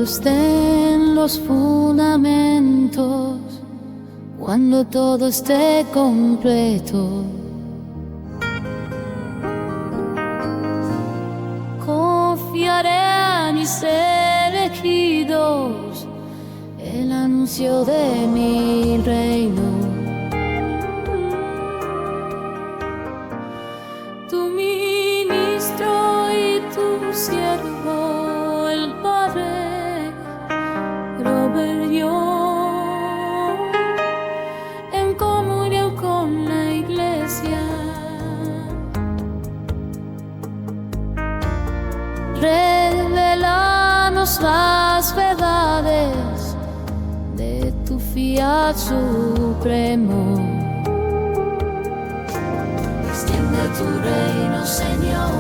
Cuando estén los fundamentos, cuando todo esté completo, confiaré en mis elegidos el anuncio de mi reino. Tu ministro y tu siervo, el Padre Robert Young, en comunión con la Iglesia, revelanos las verdades de tu fiat supremo. Extiende tu reino, Señor,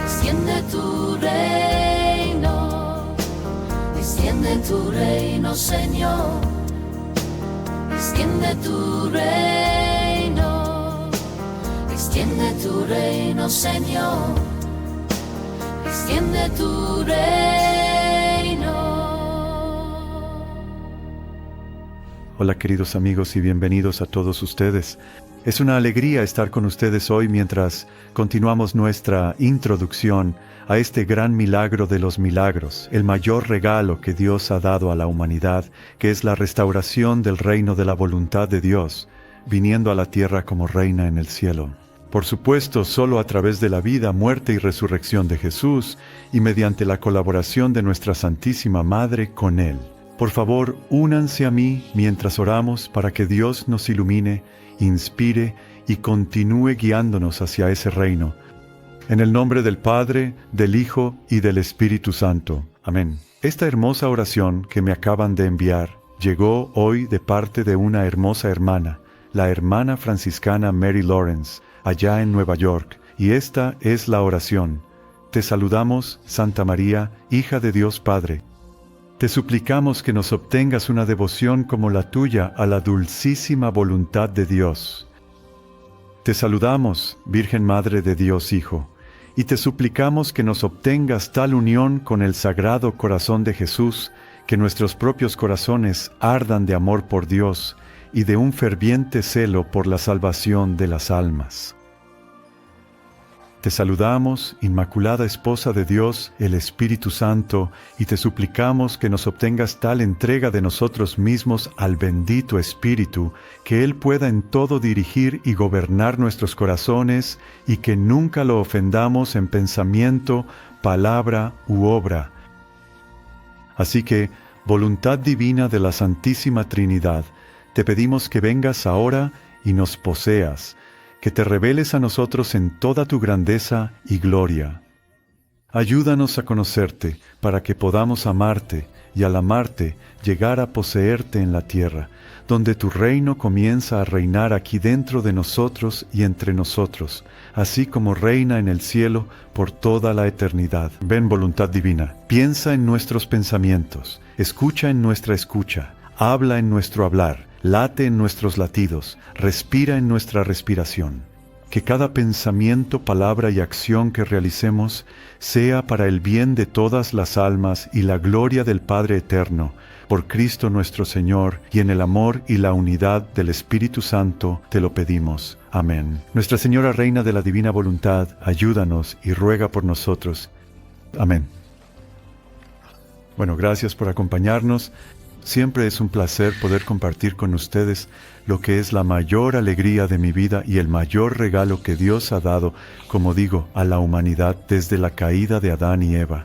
extiende tu reino, extiende tu reino, Señor, extiende tu reino, extiende tu reino, Señor, extiende tu reino. Hola queridos amigos y bienvenidos a todos ustedes. Es una alegría estar con ustedes hoy mientras continuamos nuestra introducción a este gran milagro de los milagros, el mayor regalo que Dios ha dado a la humanidad, que es la restauración del reino de la voluntad de Dios, viniendo a la tierra como reina en el cielo. Por supuesto, solo a través de la vida, muerte y resurrección de Jesús y mediante la colaboración de nuestra Santísima Madre con Él. Por favor, únanse a mí mientras oramos para que Dios nos ilumine, inspire y continúe guiándonos hacia ese reino. En el nombre del Padre, del Hijo y del Espíritu Santo. Amén. Esta hermosa oración que me acaban de enviar llegó hoy de parte de una hermosa hermana, la hermana franciscana Mary Lawrence, allá en Nueva York, y esta es la oración. Te saludamos, Santa María, hija de Dios Padre. Te suplicamos que nos obtengas una devoción como la tuya a la dulcísima voluntad de Dios. Te saludamos, Virgen Madre de Dios Hijo, y te suplicamos que nos obtengas tal unión con el Sagrado Corazón de Jesús, que nuestros propios corazones ardan de amor por Dios y de un ferviente celo por la salvación de las almas. Te saludamos, Inmaculada Esposa de Dios, el Espíritu Santo, y te suplicamos que nos obtengas tal entrega de nosotros mismos al bendito Espíritu, que Él pueda en todo dirigir y gobernar nuestros corazones, y que nunca lo ofendamos en pensamiento, palabra u obra. Así que, voluntad divina de la Santísima Trinidad, te pedimos que vengas ahora y nos poseas, que te reveles a nosotros en toda tu grandeza y gloria. Ayúdanos a conocerte, para que podamos amarte, y al amarte, llegar a poseerte en la tierra, donde tu reino comienza a reinar aquí dentro de nosotros y entre nosotros, así como reina en el cielo por toda la eternidad. Ven, voluntad divina, piensa en nuestros pensamientos, escucha en nuestra escucha, habla en nuestro hablar, late en nuestros latidos, respira en nuestra respiración. Que cada pensamiento, palabra y acción que realicemos sea para el bien de todas las almas y la gloria del Padre Eterno, por Cristo nuestro Señor, y en el amor y la unidad del Espíritu Santo te lo pedimos. Amén. Nuestra Señora Reina de la Divina Voluntad, ayúdanos y ruega por nosotros. Amén. Bueno, gracias por acompañarnos. Siempre es un placer poder compartir con ustedes lo que es la mayor alegría de mi vida y el mayor regalo que Dios ha dado, como digo, a la humanidad desde la caída de Adán y Eva.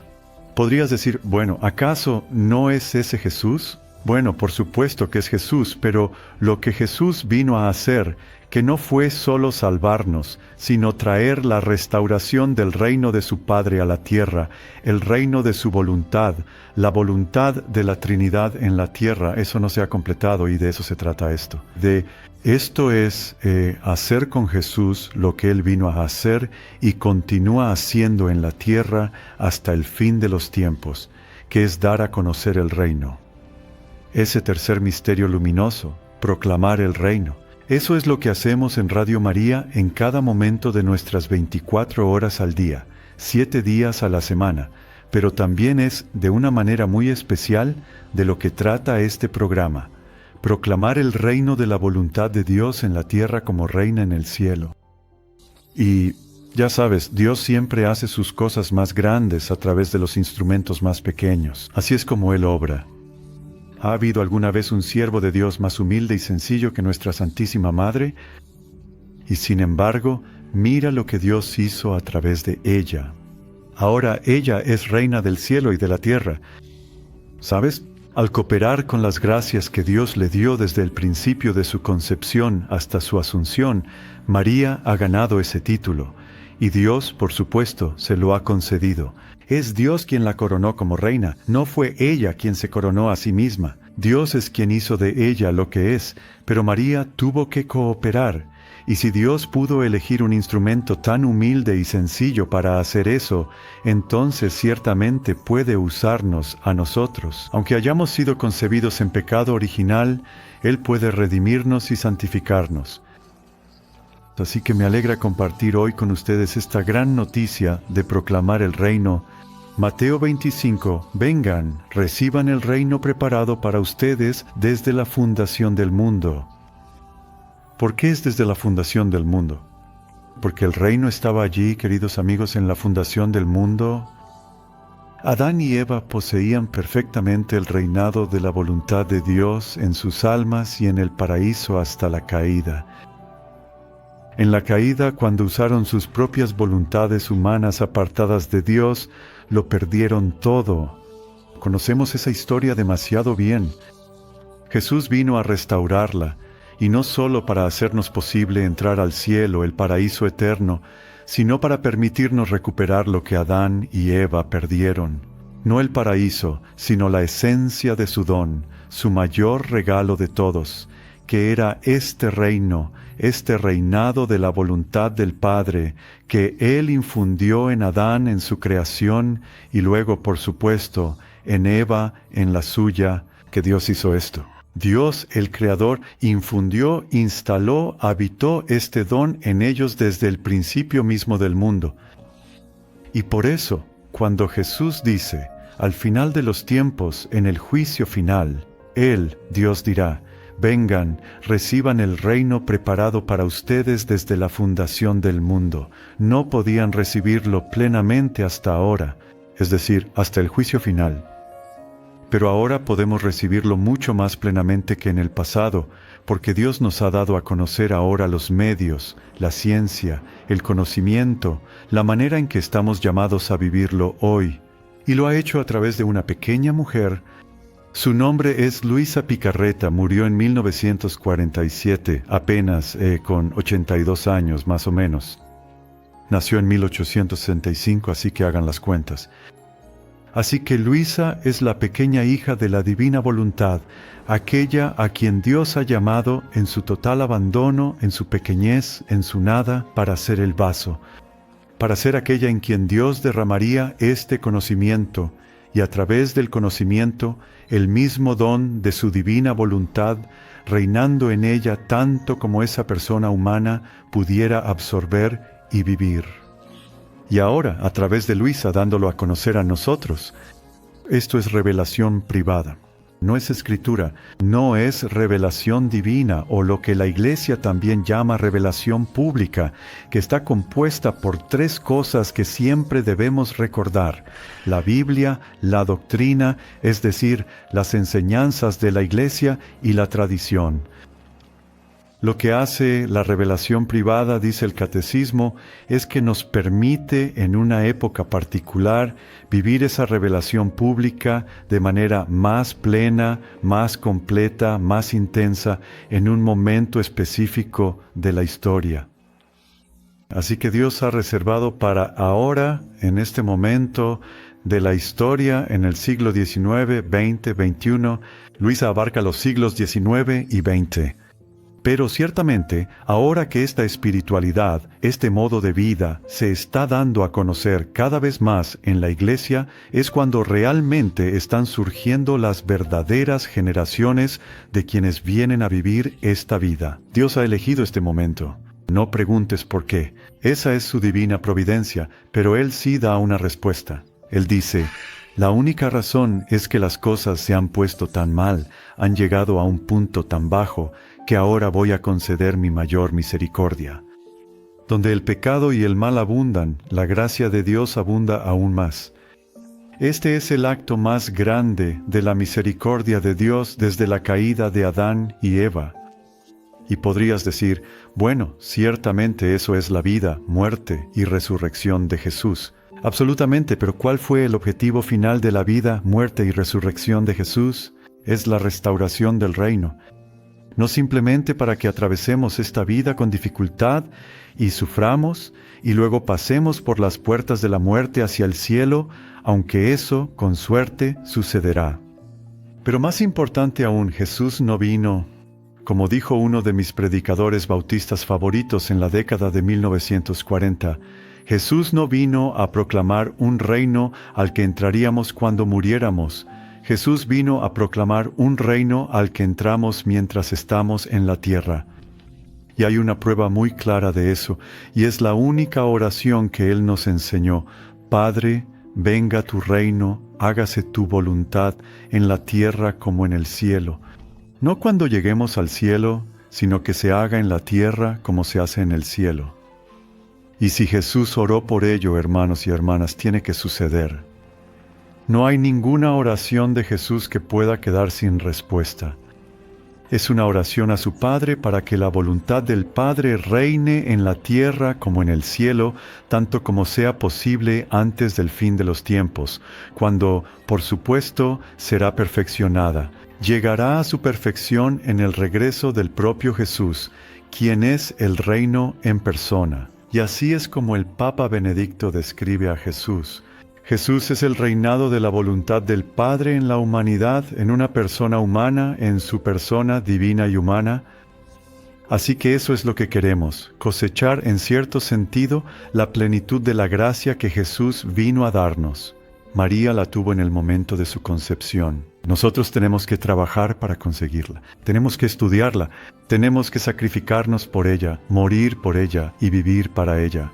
Podrías decir, bueno, ¿acaso no es ese Jesús? Bueno, por supuesto que es Jesús, pero lo que Jesús vino a hacer, que no fue solo salvarnos, sino traer la restauración del reino de su Padre a la tierra, el reino de su voluntad, la voluntad de la Trinidad en la tierra. Eso no se ha completado y de eso se trata esto. Esto es hacer con Jesús lo que Él vino a hacer y continúa haciendo en la tierra hasta el fin de los tiempos, que es dar a conocer el reino. Ese tercer misterio luminoso, proclamar el reino. Eso es lo que hacemos en Radio María en cada momento de nuestras 24 horas al día, 7 días a la semana, pero también es, de una manera muy especial, de lo que trata este programa: proclamar el reino de la voluntad de Dios en la tierra como reina en el cielo. Y, ya sabes, Dios siempre hace sus cosas más grandes a través de los instrumentos más pequeños. Así es como Él obra. ¿Ha habido alguna vez un siervo de Dios más humilde y sencillo que nuestra Santísima Madre? Y sin embargo, mira lo que Dios hizo a través de ella. Ahora ella es reina del cielo y de la tierra. ¿Sabes? Al cooperar con las gracias que Dios le dio desde el principio de su concepción hasta su asunción, María ha ganado ese título. Y Dios, por supuesto, se lo ha concedido. Es Dios quien la coronó como reina, no fue ella quien se coronó a sí misma. Dios es quien hizo de ella lo que es, pero María tuvo que cooperar. Y si Dios pudo elegir un instrumento tan humilde y sencillo para hacer eso, entonces ciertamente puede usarnos a nosotros. Aunque hayamos sido concebidos en pecado original, Él puede redimirnos y santificarnos. Así que me alegra compartir hoy con ustedes esta gran noticia de proclamar el reino. Mateo 25, vengan, reciban el reino preparado para ustedes desde la fundación del mundo. ¿Por qué es desde la fundación del mundo? Porque el reino estaba allí, queridos amigos, en la fundación del mundo. Adán y Eva poseían perfectamente el reinado de la voluntad de Dios en sus almas y en el paraíso hasta la caída. En la caída, cuando usaron sus propias voluntades humanas apartadas de Dios, lo perdieron todo. Conocemos esa historia demasiado bien. Jesús vino a restaurarla, y no solo para hacernos posible entrar al cielo, el paraíso eterno, sino para permitirnos recuperar lo que Adán y Eva perdieron. No el paraíso, sino la esencia de su don, su mayor regalo de todos, que era este reino, este reinado de la voluntad del Padre, que Él infundió en Adán en su creación y luego, por supuesto, en Eva en la suya, que Dios hizo esto. Dios, el Creador, infundió, instaló, habitó este don en ellos desde el principio mismo del mundo. Y por eso, cuando Jesús dice, al final de los tiempos, en el juicio final, Él, Dios dirá, vengan, reciban el reino preparado para ustedes desde la fundación del mundo. No podían recibirlo plenamente hasta ahora, es decir, hasta el juicio final. Pero ahora podemos recibirlo mucho más plenamente que en el pasado, porque Dios nos ha dado a conocer ahora los medios, la ciencia, el conocimiento, la manera en que estamos llamados a vivirlo hoy. Y lo ha hecho a través de una pequeña mujer. Su nombre es Luisa Picarreta, murió en 1947, apenas con 82 años más o menos. Nació en 1865, así que hagan las cuentas. Así que Luisa es la pequeña hija de la divina voluntad, aquella a quien Dios ha llamado en su total abandono, en su pequeñez, en su nada, para ser el vaso, para ser aquella en quien Dios derramaría este conocimiento, y a través del conocimiento, el mismo don de su divina voluntad, reinando en ella tanto como esa persona humana pudiera absorber y vivir. Y ahora, a través de Luisa, dándolo a conocer a nosotros. Esto es revelación privada. No es escritura, no es revelación divina o lo que la Iglesia también llama revelación pública, que está compuesta por tres cosas que siempre debemos recordar: la Biblia, la doctrina, es decir, las enseñanzas de la Iglesia, y la tradición. Lo que hace la revelación privada, dice el Catecismo, es que nos permite en una época particular vivir esa revelación pública de manera más plena, más completa, más intensa, en un momento específico de la historia. Así que Dios ha reservado para ahora, en este momento de la historia, en el siglo XIX, XX, XXI, Luisa abarca los siglos XIX y XX. Pero ciertamente, ahora que esta espiritualidad, este modo de vida, se está dando a conocer cada vez más en la Iglesia, es cuando realmente están surgiendo las verdaderas generaciones de quienes vienen a vivir esta vida. Dios ha elegido este momento. No preguntes por qué. Esa es su divina providencia, pero Él sí da una respuesta. Él dice, la única razón es que las cosas se han puesto tan mal, han llegado a un punto tan bajo, que ahora voy a conceder mi mayor misericordia. Donde el pecado y el mal abundan, la gracia de Dios abunda aún más. Este es el acto más grande de la misericordia de Dios desde la caída de Adán y Eva. Y podrías decir, bueno, ciertamente eso es la vida, muerte y resurrección de Jesús. Absolutamente, pero ¿cuál fue el objetivo final de la vida, muerte y resurrección de Jesús? Es la restauración del reino. No simplemente para que atravesemos esta vida con dificultad y suframos, y luego pasemos por las puertas de la muerte hacia el cielo, aunque eso, con suerte, sucederá. Pero más importante aún, Jesús no vino, como dijo uno de mis predicadores bautistas favoritos en la década de 1940, Jesús no vino a proclamar un reino al que entraríamos cuando muriéramos. Jesús vino a proclamar un reino al que entramos mientras estamos en la tierra. Y hay una prueba muy clara de eso, y es la única oración que Él nos enseñó. Padre, venga tu reino, hágase tu voluntad, en la tierra como en el cielo. No cuando lleguemos al cielo, sino que se haga en la tierra como se hace en el cielo. Y si Jesús oró por ello, hermanos y hermanas, tiene que suceder. No hay ninguna oración de Jesús que pueda quedar sin respuesta. Es una oración a su Padre para que la voluntad del Padre reine en la tierra como en el cielo, tanto como sea posible antes del fin de los tiempos, cuando, por supuesto, será perfeccionada. Llegará a su perfección en el regreso del propio Jesús, quien es el reino en persona. Y así es como el Papa Benedicto describe a Jesús. Jesús es el reinado de la voluntad del Padre en la humanidad, en una persona humana, en su persona divina y humana. Así que eso es lo que queremos, cosechar en cierto sentido la plenitud de la gracia que Jesús vino a darnos. María la tuvo en el momento de su concepción. Nosotros tenemos que trabajar para conseguirla. Tenemos que estudiarla. Tenemos que sacrificarnos por ella, morir por ella y vivir para ella.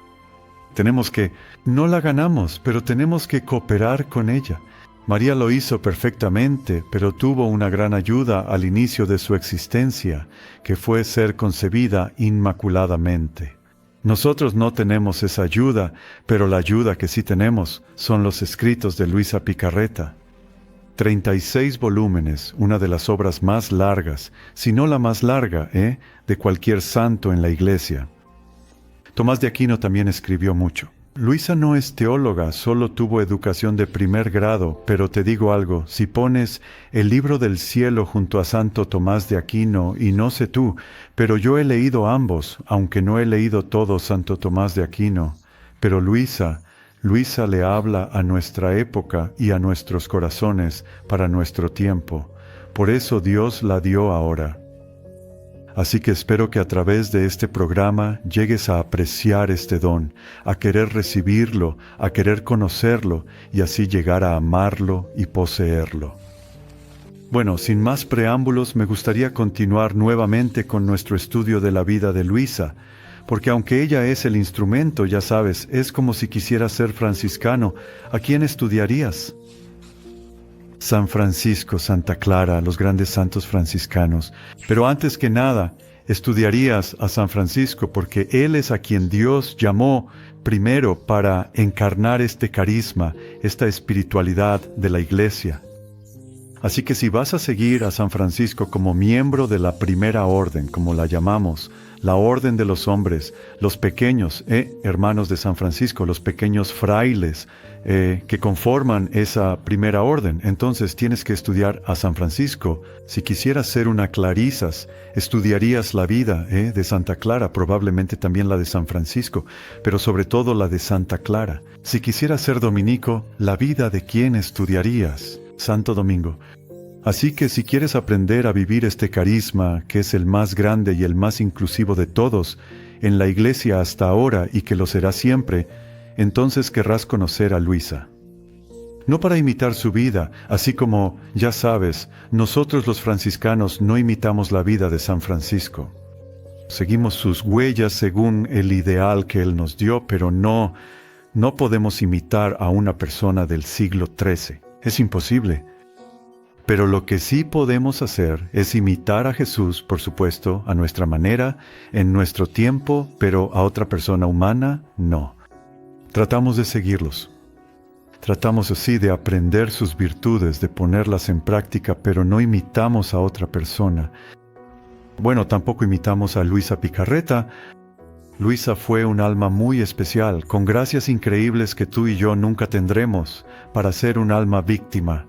No la ganamos, pero tenemos que cooperar con ella. María lo hizo perfectamente, pero tuvo una gran ayuda al inicio de su existencia, que fue ser concebida inmaculadamente. Nosotros no tenemos esa ayuda, pero la ayuda que sí tenemos son los escritos de Luisa Picarreta. 36 volúmenes, una de las obras más largas, si no la más larga, de cualquier santo en la Iglesia. Tomás de Aquino también escribió mucho. Luisa no es teóloga, solo tuvo educación de primer grado, pero te digo algo, si pones el libro del cielo junto a Santo Tomás de Aquino, y no sé tú, pero yo he leído ambos, aunque no he leído todo Santo Tomás de Aquino, pero Luisa le habla a nuestra época y a nuestros corazones para nuestro tiempo. Por eso Dios la dio ahora. Así que espero que a través de este programa llegues a apreciar este don, a querer recibirlo, a querer conocerlo y así llegar a amarlo y poseerlo. Bueno, sin más preámbulos, me gustaría continuar nuevamente con nuestro estudio de la vida de Luisa, porque aunque ella es el instrumento, ya sabes, es como si quisieras ser franciscano. ¿A quién estudiarías? San Francisco, Santa Clara, los grandes santos franciscanos. Pero antes que nada, estudiarías a San Francisco porque él es a quien Dios llamó primero para encarnar este carisma, esta espiritualidad de la Iglesia. Así que si vas a seguir a San Francisco como miembro de la primera orden, como la llamamos, la orden de los hombres, los pequeños, hermanos de San Francisco, los pequeños frailes que conforman esa primera orden, entonces tienes que estudiar a San Francisco. Si quisieras ser una Clarisas, estudiarías la vida de Santa Clara, probablemente también la de San Francisco, pero sobre todo la de Santa Clara. Si quisieras ser dominico, la vida de quién estudiarías, Santo Domingo. Así que si quieres aprender a vivir este carisma, que es el más grande y el más inclusivo de todos, en la Iglesia hasta ahora y que lo será siempre, entonces querrás conocer a Luisa. No para imitar su vida, así como, ya sabes, nosotros los franciscanos no imitamos la vida de San Francisco. Seguimos sus huellas según el ideal que él nos dio, pero no No podemos imitar a una persona del siglo XIII. Es imposible. Pero lo que sí podemos hacer es imitar a Jesús, por supuesto, a nuestra manera, en nuestro tiempo, pero a otra persona humana, no. Tratamos de seguirlos. Tratamos así de aprender sus virtudes, de ponerlas en práctica, pero no imitamos a otra persona. Bueno, tampoco imitamos a Luisa Picarreta. Luisa fue un alma muy especial, con gracias increíbles que tú y yo nunca tendremos, para ser un alma víctima.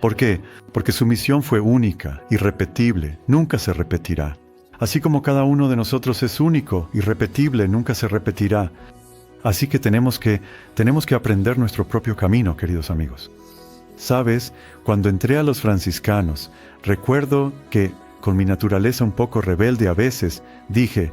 ¿Por qué? Porque su misión fue única, irrepetible, nunca se repetirá. Así como cada uno de nosotros es único, irrepetible, nunca se repetirá. Así que tenemos que aprender nuestro propio camino, queridos amigos. Sabes, cuando entré a los franciscanos, recuerdo que, con mi naturaleza un poco rebelde a veces, dije,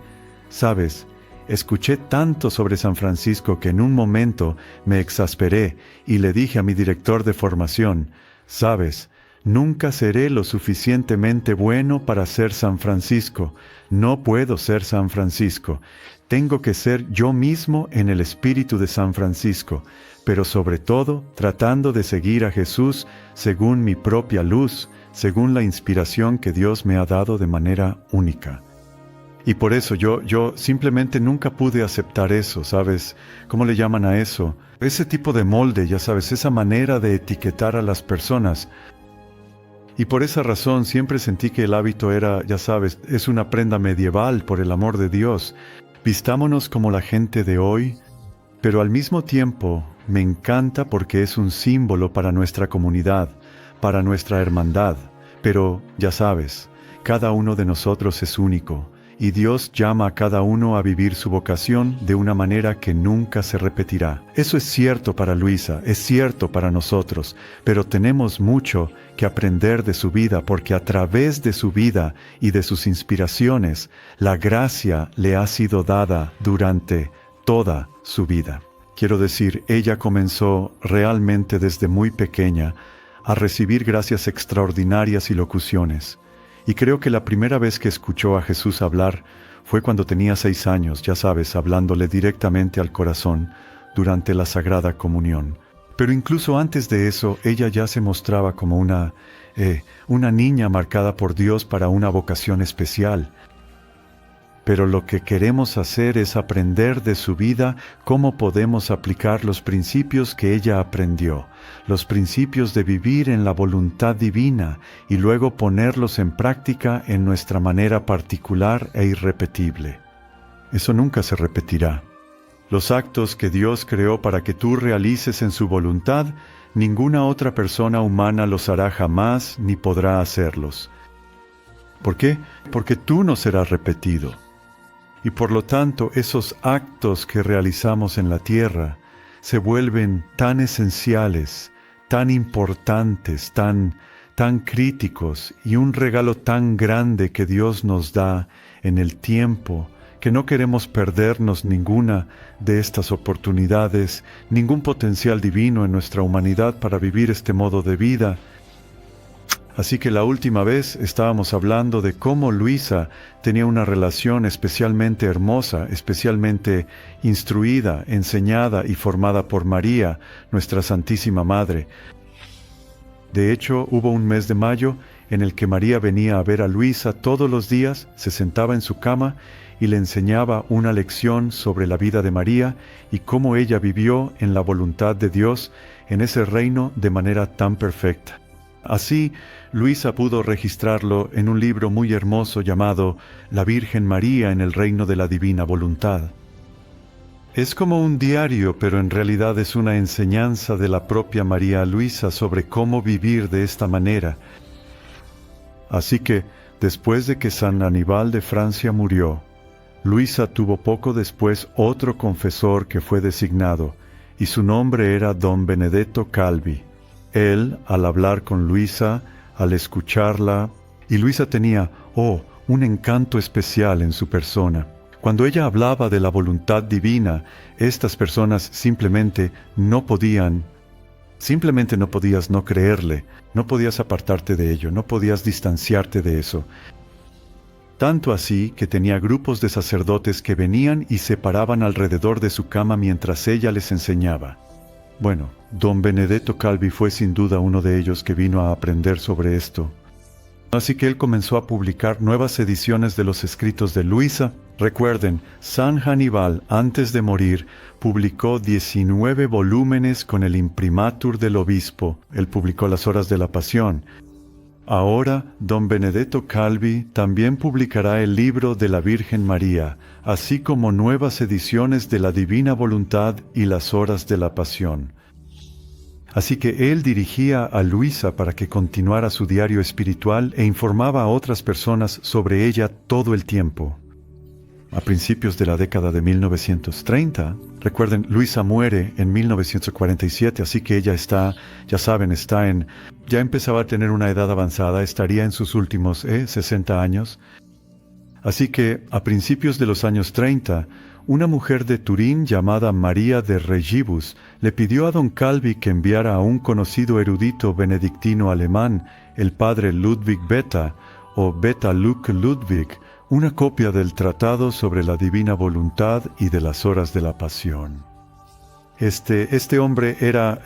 sabes, escuché tanto sobre San Francisco que en un momento me exasperé y le dije a mi director de formación, sabes, nunca seré lo suficientemente bueno para ser San Francisco. No puedo ser San Francisco. Tengo que ser yo mismo en el espíritu de San Francisco, pero sobre todo tratando de seguir a Jesús según mi propia luz, según la inspiración que Dios me ha dado de manera única. Y por eso yo simplemente nunca pude aceptar eso, ¿sabes? ¿Cómo le llaman a eso? Ese tipo de molde, ya sabes, esa manera de etiquetar a las personas. Y por esa razón siempre sentí que el hábito era, ya sabes, es una prenda medieval, por el amor de Dios. Vistámonos como la gente de hoy, pero al mismo tiempo me encanta porque es un símbolo para nuestra comunidad, para nuestra hermandad. Pero, ya sabes, cada uno de nosotros es único, y Dios llama a cada uno a vivir su vocación de una manera que nunca se repetirá. Eso es cierto para Luisa, es cierto para nosotros, pero tenemos mucho que aprender de su vida porque a través de su vida y de sus inspiraciones, la gracia le ha sido dada durante toda su vida. Quiero decir, ella comenzó realmente desde muy pequeña a recibir gracias extraordinarias y locuciones. Y creo que la primera vez que escuchó a Jesús hablar fue cuando tenía 6 años, ya sabes, hablándole directamente al corazón durante la Sagrada Comunión. Pero incluso antes de eso, ella ya se mostraba como una niña marcada por Dios para una vocación especial. Pero lo que queremos hacer es aprender de su vida cómo podemos aplicar los principios que ella aprendió, los principios de vivir en la voluntad divina y luego ponerlos en práctica en nuestra manera particular e irrepetible. Eso nunca se repetirá. Los actos que Dios creó para que tú realices en su voluntad, ninguna otra persona humana los hará jamás ni podrá hacerlos. ¿Por qué? Porque tú no serás repetido. Y por lo tanto, esos actos que realizamos en la tierra se vuelven tan esenciales, tan importantes, tan críticos y un regalo tan grande que Dios nos da en el tiempo, que no queremos perdernos ninguna de estas oportunidades, ningún potencial divino en nuestra humanidad para vivir este modo de vida. Así que la última vez estábamos hablando de cómo Luisa tenía una relación especialmente hermosa, especialmente instruida, enseñada y formada por María, nuestra Santísima Madre. De hecho, hubo un mes de mayo en el que María venía a ver a Luisa todos los días, se sentaba en su cama y le enseñaba una lección sobre la vida de María y cómo ella vivió en la voluntad de Dios en ese reino de manera tan perfecta. Así, Luisa pudo registrarlo en un libro muy hermoso llamado La Virgen María en el Reino de la Divina Voluntad. Es como un diario, pero en realidad es una enseñanza de la propia María Luisa sobre cómo vivir de esta manera. Así que, después de que San Aníbal de Francia murió, Luisa tuvo poco después otro confesor que fue designado, y su nombre era Don Benedetto Calvi. Él, al hablar con Luisa, al escucharla, y Luisa tenía, un encanto especial en su persona. Cuando ella hablaba de la voluntad divina, estas personas simplemente no podías no creerle, no podías apartarte de ello, no podías distanciarte de eso. tanto así que tenía grupos de sacerdotes que venían y se paraban alrededor de su cama mientras ella les enseñaba. Bueno, don Benedetto Calvi fue sin duda uno de ellos que vino a aprender sobre esto. Así que él comenzó a publicar nuevas ediciones de los escritos de Luisa. Recuerden, San Hannibal, antes de morir, publicó 19 volúmenes con el imprimatur del obispo. Él publicó las Horas de la Pasión. Ahora, don Benedetto Calvi también publicará el libro de la Virgen María, así como nuevas ediciones de la Divina Voluntad y las Horas de la Pasión. Así que él dirigía a Luisa para que continuara su diario espiritual e informaba a otras personas sobre ella todo el tiempo. A principios de la década de 1930, recuerden, Luisa muere en 1947, así que ella ya empezaba a tener una edad avanzada, estaría en sus últimos 60 años. Así que, a principios de los años 30, una mujer de Turín llamada María de Regibus le pidió a don Calvi que enviara a un conocido erudito benedictino alemán, el padre Ludwig Beta, o Beta Luke Ludwig, una copia del Tratado sobre la Divina Voluntad y de las Horas de la Pasión. Este hombre era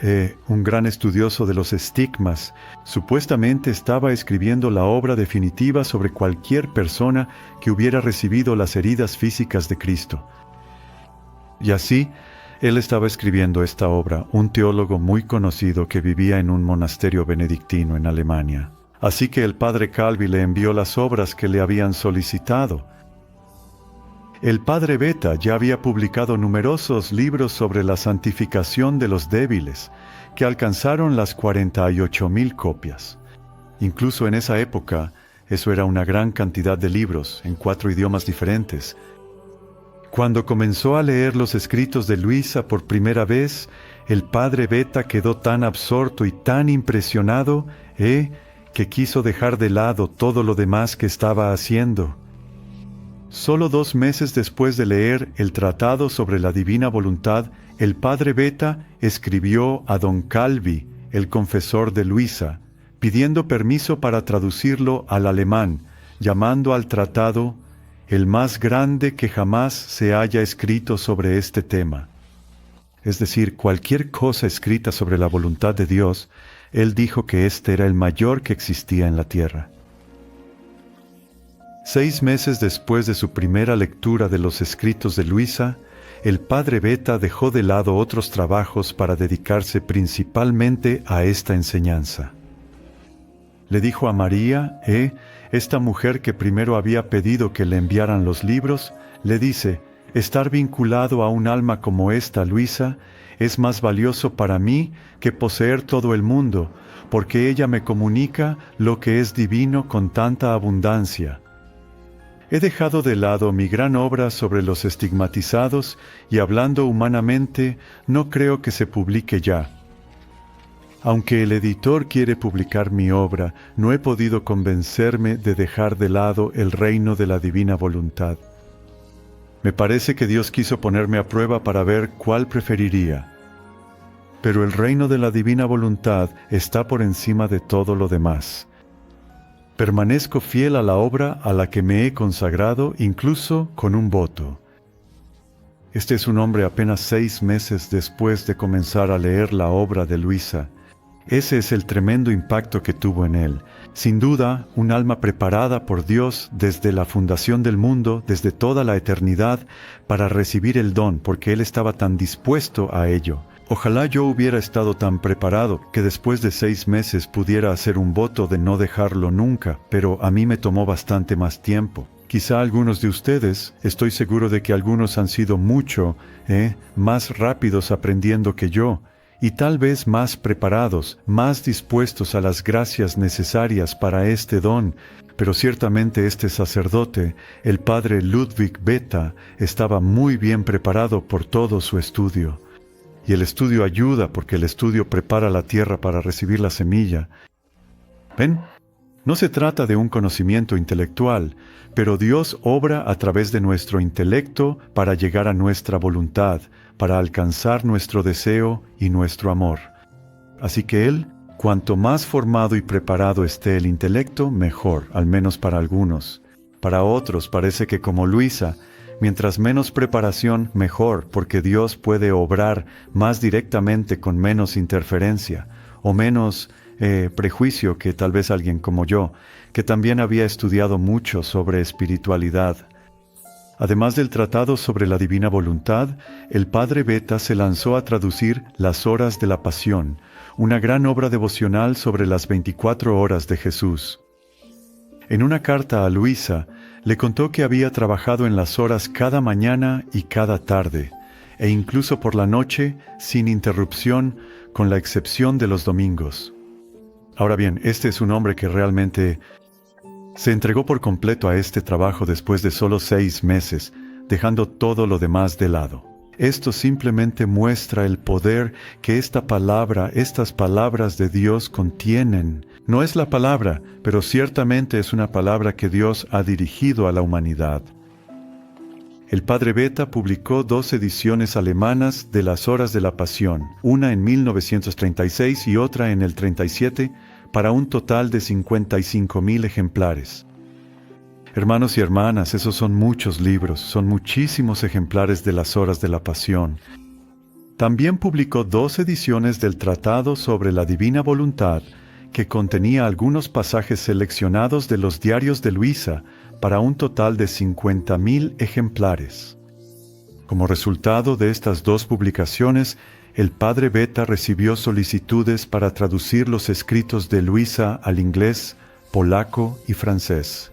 un gran estudioso de los estigmas. Supuestamente estaba escribiendo la obra definitiva sobre cualquier persona que hubiera recibido las heridas físicas de Cristo. Y así, él estaba escribiendo esta obra, un teólogo muy conocido que vivía en un monasterio benedictino en Alemania. Así que el padre Calvi le envió las obras que le habían solicitado. El padre Beta ya había publicado numerosos libros sobre la santificación de los débiles, que alcanzaron las 48,000 copias. Incluso en esa época, eso era una gran cantidad de libros, en 4 idiomas diferentes. Cuando comenzó a leer los escritos de Luisa por primera vez, el padre Beta quedó tan absorto y tan impresionado, que quiso dejar de lado todo lo demás que estaba haciendo. Solo 2 meses después de leer el Tratado sobre la Divina Voluntad, el padre Beta escribió a don Calvi, el confesor de Luisa, pidiendo permiso para traducirlo al alemán, llamando al tratado el más grande que jamás se haya escrito sobre este tema. Es decir, cualquier cosa escrita sobre la voluntad de Dios, él dijo que este era el mayor que existía en la tierra. 6 meses después de su primera lectura de los escritos de Luisa, el padre Beta dejó de lado otros trabajos para dedicarse principalmente a esta enseñanza. Le dijo a María, esta mujer que primero había pedido que le enviaran los libros, le dice, estar vinculado a un alma como esta, Luisa, es más valioso para mí que poseer todo el mundo, porque ella me comunica lo que es divino con tanta abundancia. He dejado de lado mi gran obra sobre los estigmatizados y hablando humanamente, no creo que se publique ya. Aunque el editor quiere publicar mi obra, no he podido convencerme de dejar de lado el reino de la divina voluntad. Me parece que Dios quiso ponerme a prueba para ver cuál preferiría. Pero el reino de la divina voluntad está por encima de todo lo demás. Permanezco fiel a la obra a la que me he consagrado, incluso con un voto. Este es un hombre apenas 6 meses después de comenzar a leer la obra de Luisa. Ese es el tremendo impacto que tuvo en él. Sin duda, un alma preparada por Dios desde la fundación del mundo, desde toda la eternidad, para recibir el don, porque él estaba tan dispuesto a ello. Ojalá yo hubiera estado tan preparado que después de 6 meses pudiera hacer un voto de no dejarlo nunca, pero a mí me tomó bastante más tiempo. Quizá algunos de ustedes, estoy seguro de que algunos han sido mucho más rápidos aprendiendo que yo, y tal vez más preparados, más dispuestos a las gracias necesarias para este don, pero ciertamente este sacerdote, el padre Ludwig Beta, estaba muy bien preparado por todo su estudio. Y el estudio ayuda porque el estudio prepara la tierra para recibir la semilla. ¿Ven? No se trata de un conocimiento intelectual, pero Dios obra a través de nuestro intelecto para llegar a nuestra voluntad, para alcanzar nuestro deseo y nuestro amor. Así que Él, cuanto más formado y preparado esté el intelecto, mejor, al menos para algunos. Para otros parece que, como Luisa, mientras menos preparación, mejor, porque Dios puede obrar más directamente con menos interferencia o menos prejuicio que tal vez alguien como yo, que también había estudiado mucho sobre espiritualidad. Además del tratado sobre la divina voluntad, el padre Beta se lanzó a traducir Las Horas de la Pasión, una gran obra devocional sobre las 24 horas de Jesús. En una carta a Luisa, le contó que había trabajado en las horas cada mañana y cada tarde, e incluso por la noche, sin interrupción, con la excepción de los domingos. Ahora bien, este es un hombre que realmente se entregó por completo a este trabajo después de solo 6 meses, dejando todo lo demás de lado. Esto simplemente muestra el poder que estas palabras de Dios contienen. No es la palabra, pero ciertamente es una palabra que Dios ha dirigido a la humanidad. El padre Beta publicó 2 ediciones alemanas de Las Horas de la Pasión, una en 1936 y otra en el 37, para un total de 55,000 ejemplares. Hermanos y hermanas, esos son muchos libros, son muchísimos ejemplares de Las Horas de la Pasión. También publicó 2 ediciones del Tratado sobre la Divina Voluntad, que contenía algunos pasajes seleccionados de los diarios de Luisa, para un total de 50,000 ejemplares. Como resultado de estas 2 publicaciones, el padre Beta recibió solicitudes para traducir los escritos de Luisa al inglés, polaco y francés.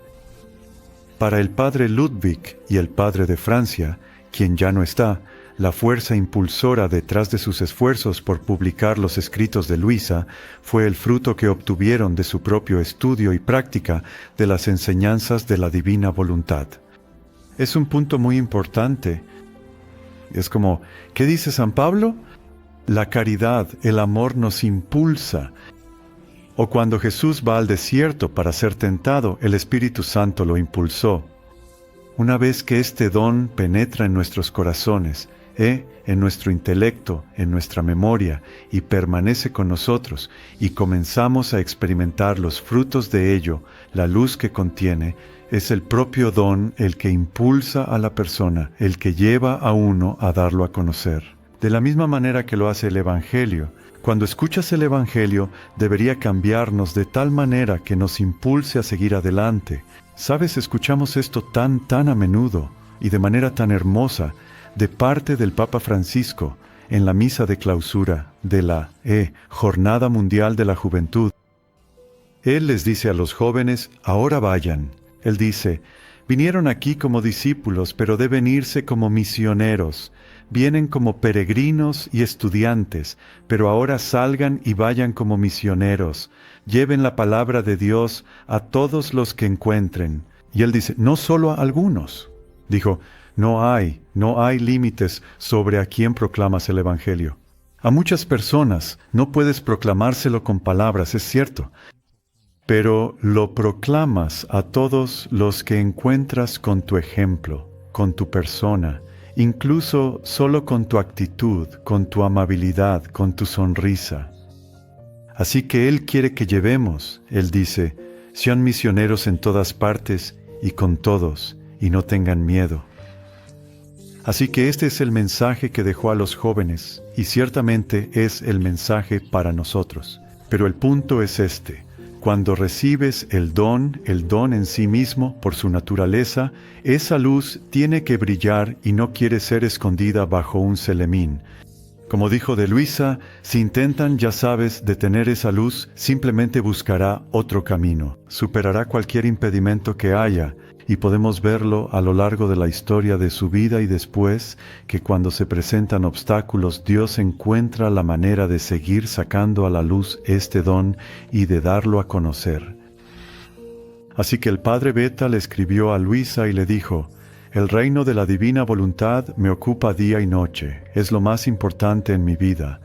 Para el padre Ludwig y el padre de Francia, quien ya no está, la fuerza impulsora detrás de sus esfuerzos por publicar los escritos de Luisa fue el fruto que obtuvieron de su propio estudio y práctica de las enseñanzas de la divina voluntad. Es un punto muy importante. Es como, ¿qué dice San Pablo? La caridad, el amor nos impulsa. O cuando Jesús va al desierto para ser tentado, el Espíritu Santo lo impulsó. Una vez que este don penetra en nuestros corazones, en nuestro intelecto, en nuestra memoria, y permanece con nosotros, y comenzamos a experimentar los frutos de ello, la luz que contiene, es el propio don el que impulsa a la persona, el que lleva a uno a darlo a conocer. De la misma manera que lo hace el Evangelio. Cuando escuchas el Evangelio, debería cambiarnos de tal manera que nos impulse a seguir adelante. ¿Sabes? Escuchamos esto tan a menudo, y de manera tan hermosa, de parte del Papa Francisco, en la misa de clausura de la Jornada Mundial de la Juventud. Él les dice a los jóvenes, ahora vayan. Él dice, vinieron aquí como discípulos, pero deben irse como misioneros. Vienen como peregrinos y estudiantes, pero ahora salgan y vayan como misioneros. Lleven la palabra de Dios a todos los que encuentren. Y él dice, no solo a algunos. Dijo, no hay límites sobre a quién proclamas el Evangelio. A muchas personas no puedes proclamárselo con palabras, es cierto, pero lo proclamas a todos los que encuentras con tu ejemplo, con tu persona, incluso solo con tu actitud, con tu amabilidad, con tu sonrisa. Así que Él quiere que llevemos, Él dice, sean misioneros en todas partes y con todos, y no tengan miedo. Así que este es el mensaje que dejó a los jóvenes, y ciertamente es el mensaje para nosotros. Pero el punto es este: cuando recibes el don en sí mismo, por su naturaleza, esa luz tiene que brillar y no quiere ser escondida bajo un celemín. Como dijo de Luisa, si intentan, ya sabes, detener esa luz, simplemente buscará otro camino, superará cualquier impedimento que haya, y podemos verlo a lo largo de la historia de su vida y después, que cuando se presentan obstáculos, Dios encuentra la manera de seguir sacando a la luz este don y de darlo a conocer. Así que el padre Beta le escribió a Luisa y le dijo, el reino de la divina voluntad me ocupa día y noche, es lo más importante en mi vida.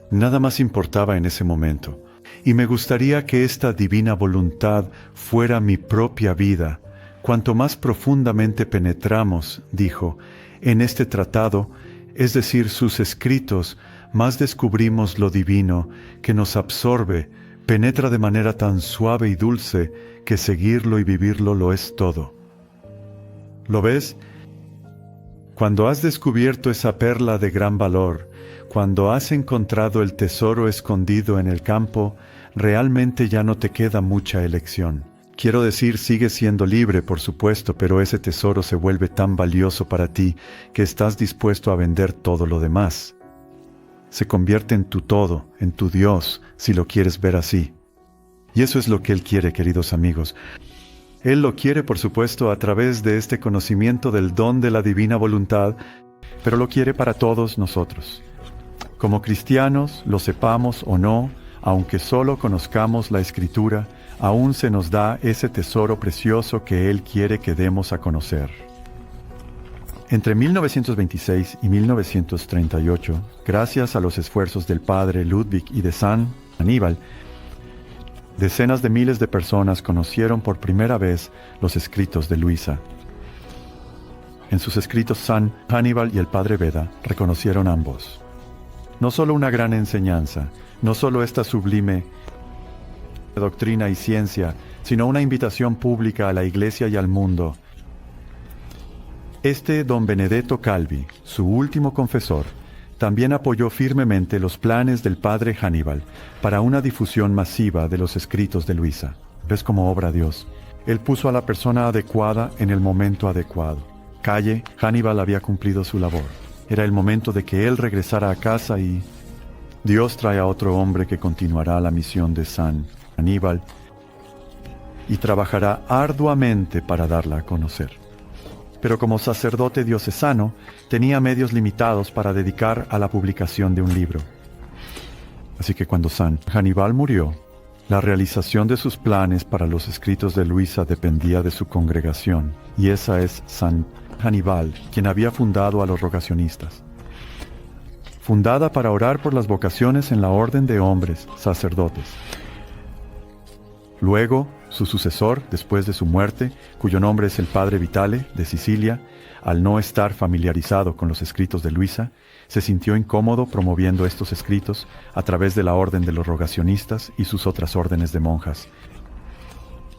Nada más importaba en ese momento, y me gustaría que esta divina voluntad fuera mi propia vida. Cuanto más profundamente penetramos, dijo, en este tratado, es decir, sus escritos, más descubrimos lo divino que nos absorbe, penetra de manera tan suave y dulce que seguirlo y vivirlo lo es todo. ¿Lo ves? Cuando has descubierto esa perla de gran valor, cuando has encontrado el tesoro escondido en el campo, realmente ya no te queda mucha elección. Quiero decir, sigues siendo libre, por supuesto, pero ese tesoro se vuelve tan valioso para ti que estás dispuesto a vender todo lo demás. Se convierte en tu todo, en tu Dios, si lo quieres ver así. Y eso es lo que Él quiere, queridos amigos. Él lo quiere, por supuesto, a través de este conocimiento del don de la divina voluntad, pero lo quiere para todos nosotros. Como cristianos, lo sepamos o no, aunque solo conozcamos la Escritura, aún se nos da ese tesoro precioso que Él quiere que demos a conocer. Entre 1926 y 1938, gracias a los esfuerzos del padre Ludwig y de San Aníbal, decenas de miles de personas conocieron por primera vez los escritos de Luisa. En sus escritos, San Aníbal y el padre Beda reconocieron ambos. No solo una gran enseñanza, no solo esta sublime doctrina y ciencia, sino una invitación pública a la Iglesia y al mundo. Don Benedetto Calvi, su último confesor, también apoyó firmemente los planes del padre Aníbal para una difusión masiva de los escritos de Luisa. ¿Ves cómo obra Dios? Él puso a la persona adecuada en el momento adecuado. Aníbal había cumplido su labor. Era el momento de que él regresara a casa y Dios trae a otro hombre que continuará la misión de San Aníbal y trabajará arduamente para darla a conocer. Pero como sacerdote diocesano, tenía medios limitados para dedicar a la publicación de un libro. Así que cuando San Aníbal murió, la realización de sus planes para los escritos de Luisa dependía de su congregación, y esa es San Aníbal, quien había fundado a los rogacionistas. Fundada para orar por las vocaciones en la orden de hombres, sacerdotes. Luego, su sucesor, después de su muerte, cuyo nombre es el padre Vitale, de Sicilia, al no estar familiarizado con los escritos de Luisa, se sintió incómodo promoviendo estos escritos a través de la orden de los rogacionistas y sus otras órdenes de monjas,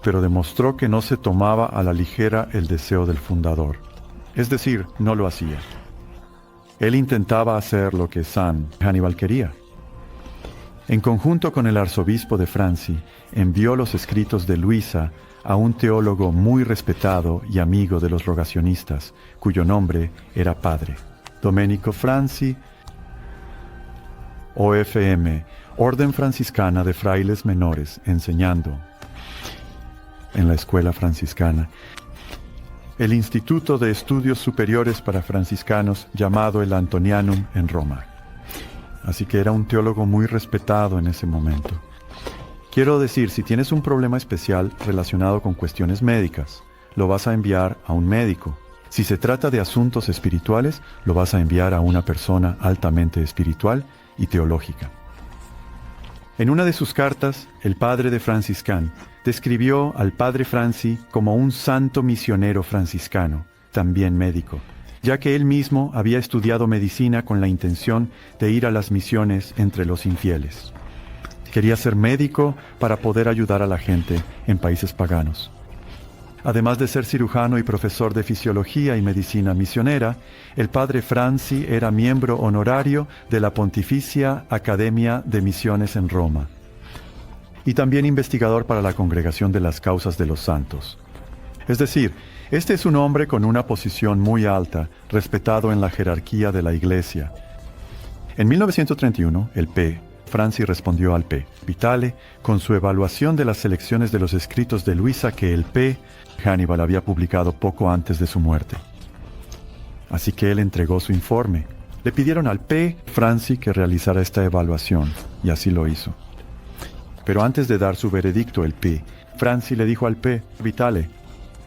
pero demostró que no se tomaba a la ligera el deseo del fundador, es decir, no lo hacía. Él intentaba hacer lo que San Aníbal quería. En conjunto con el arzobispo de Franci, envió los escritos de Luisa a un teólogo muy respetado y amigo de los rogacionistas, cuyo nombre era padre Domenico Franci, OFM, Orden Franciscana de Frailes Menores, enseñando en la escuela franciscana, el Instituto de Estudios Superiores para Franciscanos llamado el Antonianum en Roma. Así que era un teólogo muy respetado en ese momento. Quiero decir, si tienes un problema especial relacionado con cuestiones médicas, lo vas a enviar a un médico. Si se trata de asuntos espirituales, lo vas a enviar a una persona altamente espiritual y teológica. En una de sus cartas, el padre de Franciscán describió al padre Franci como un santo misionero franciscano, también médico, ya que él mismo había estudiado medicina con la intención de ir a las misiones entre los infieles. Quería ser médico para poder ayudar a la gente en países paganos. Además de ser cirujano y profesor de fisiología y medicina misionera, el padre Franci era miembro honorario de la Pontificia Academia de Misiones en Roma y también investigador para la Congregación de las Causas de los Santos. Es decir, este es un hombre con una posición muy alta, respetado en la jerarquía de la Iglesia. En 1931, el P. Franci respondió al P. Vitale con su evaluación de las selecciones de los escritos de Luisa que el P. Aníbal había publicado poco antes de su muerte. Así que él entregó su informe. Le pidieron al P. Franci que realizara esta evaluación, y así lo hizo. Pero antes de dar su veredicto, el P. Franci le dijo al P. Vitale,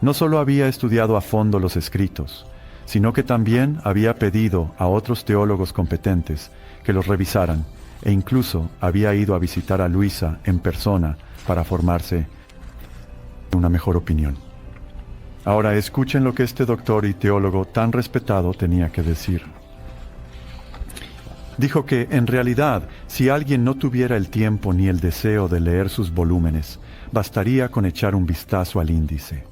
no solo había estudiado a fondo los escritos, sino que también había pedido a otros teólogos competentes que los revisaran, e incluso había ido a visitar a Luisa en persona para formarse una mejor opinión. Ahora escuchen lo que este doctor y teólogo tan respetado tenía que decir. Dijo que, en realidad, si alguien no tuviera el tiempo ni el deseo de leer sus volúmenes, bastaría con echar un vistazo al índice.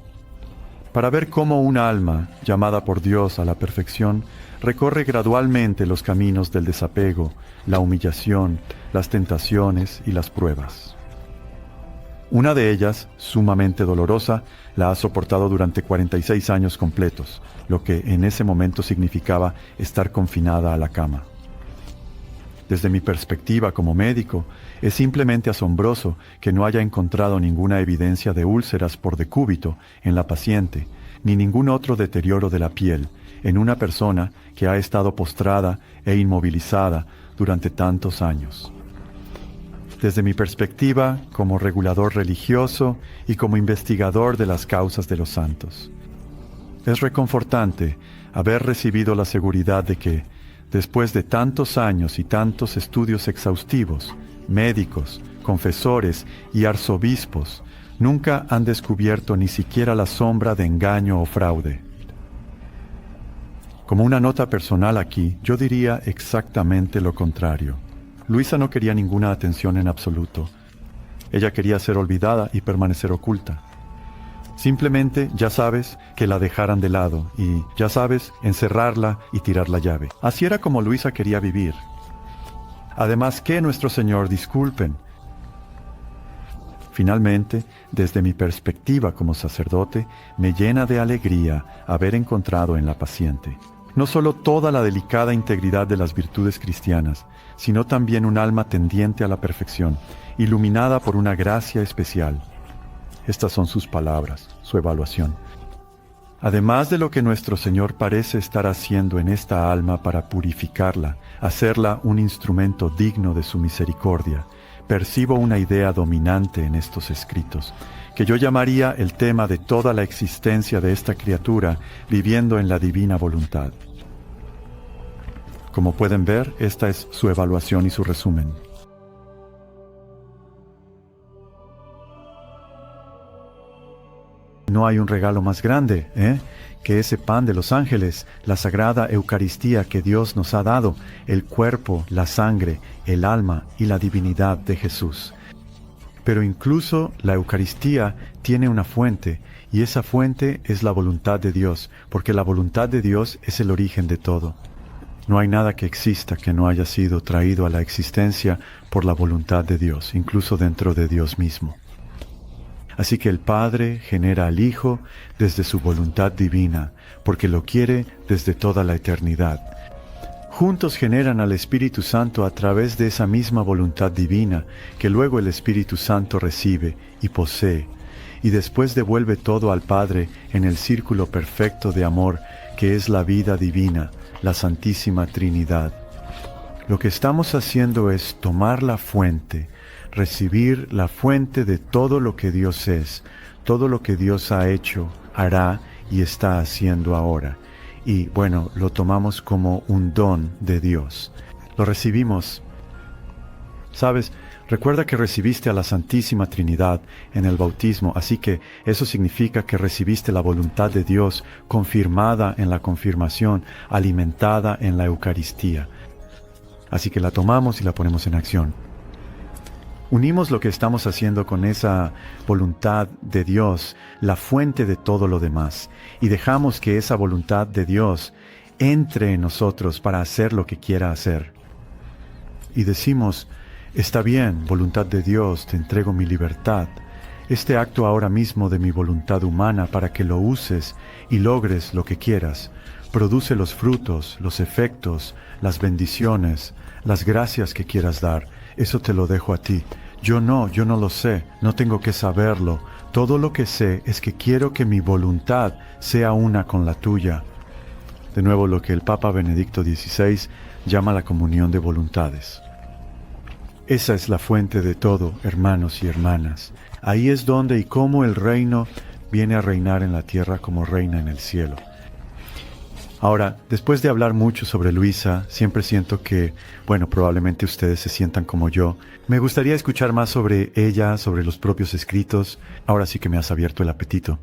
Para ver cómo un alma, llamada por Dios a la perfección, recorre gradualmente los caminos del desapego, la humillación, las tentaciones y las pruebas. Una de ellas, sumamente dolorosa, la ha soportado durante 46 años completos, lo que en ese momento significaba estar confinada a la cama. Desde mi perspectiva como médico, es simplemente asombroso que no haya encontrado ninguna evidencia de úlceras por decúbito en la paciente, ni ningún otro deterioro de la piel en una persona que ha estado postrada e inmovilizada durante tantos años. Desde mi perspectiva como regulador religioso y como investigador de las causas de los santos, es reconfortante haber recibido la seguridad de que, después de tantos años y tantos estudios exhaustivos, médicos, confesores y arzobispos nunca han descubierto ni siquiera la sombra de engaño o fraude. Como una nota personal aquí, yo diría exactamente lo contrario. Luisa no quería ninguna atención en absoluto. Ella quería ser olvidada y permanecer oculta. Simplemente, ya sabes, que la dejaran de lado y, ya sabes, encerrarla y tirar la llave. Así era como Luisa quería vivir. Además, que nuestro Señor disculpen. Finalmente, desde mi perspectiva como sacerdote, me llena de alegría haber encontrado en la paciente no solo toda la delicada integridad de las virtudes cristianas, sino también un alma tendiente a la perfección, iluminada por una gracia especial. Estas son sus palabras, su evaluación. Además de lo que nuestro Señor parece estar haciendo en esta alma para purificarla, hacerla un instrumento digno de su misericordia, percibo una idea dominante en estos escritos, que yo llamaría el tema de toda la existencia de esta criatura viviendo en la divina voluntad. Como pueden ver, esta es su evaluación y su resumen. No hay un regalo más grande, que ese pan de los ángeles, la sagrada Eucaristía que Dios nos ha dado, el cuerpo, la sangre, el alma y la divinidad de Jesús. Pero incluso la Eucaristía tiene una fuente, y esa fuente es la voluntad de Dios, porque la voluntad de Dios es el origen de todo. No hay nada que exista que no haya sido traído a la existencia por la voluntad de Dios, incluso dentro de Dios mismo. Así que el Padre genera al Hijo desde su voluntad divina, porque lo quiere desde toda la eternidad. Juntos generan al Espíritu Santo a través de esa misma voluntad divina, que luego el Espíritu Santo recibe y posee, y después devuelve todo al Padre en el círculo perfecto de amor que es la vida divina, la Santísima Trinidad. Lo que estamos haciendo es tomar la fuente, recibir la fuente de todo lo que Dios es, todo lo que Dios ha hecho, hará y está haciendo ahora. Y bueno, lo tomamos como un don de Dios. Lo recibimos. ¿Sabes? Recuerda que recibiste a la Santísima Trinidad en el bautismo, así que eso significa que recibiste la voluntad de Dios confirmada en la confirmación, alimentada en la Eucaristía. Así que la tomamos y la ponemos en acción. Unimos lo que estamos haciendo con esa voluntad de Dios, la fuente de todo lo demás, y dejamos que esa voluntad de Dios entre en nosotros para hacer lo que quiera hacer. Y decimos: está bien, voluntad de Dios, te entrego mi libertad, este acto ahora mismo de mi voluntad humana para que lo uses y logres lo que quieras. Produce los frutos, los efectos, las bendiciones, las gracias que quieras dar. Eso te lo dejo a ti. Yo no lo sé, no tengo que saberlo. Todo lo que sé es que quiero que mi voluntad sea una con la tuya. De nuevo, lo que el Papa Benedicto XVI llama la comunión de voluntades. Esa es la fuente de todo, hermanos y hermanas. Ahí es donde y cómo el reino viene a reinar en la tierra como reina en el cielo. Ahora, después de hablar mucho sobre Luisa, siempre siento que, probablemente ustedes se sientan como yo. Me gustaría escuchar más sobre ella, sobre los propios escritos. Ahora sí que me has abierto el apetito.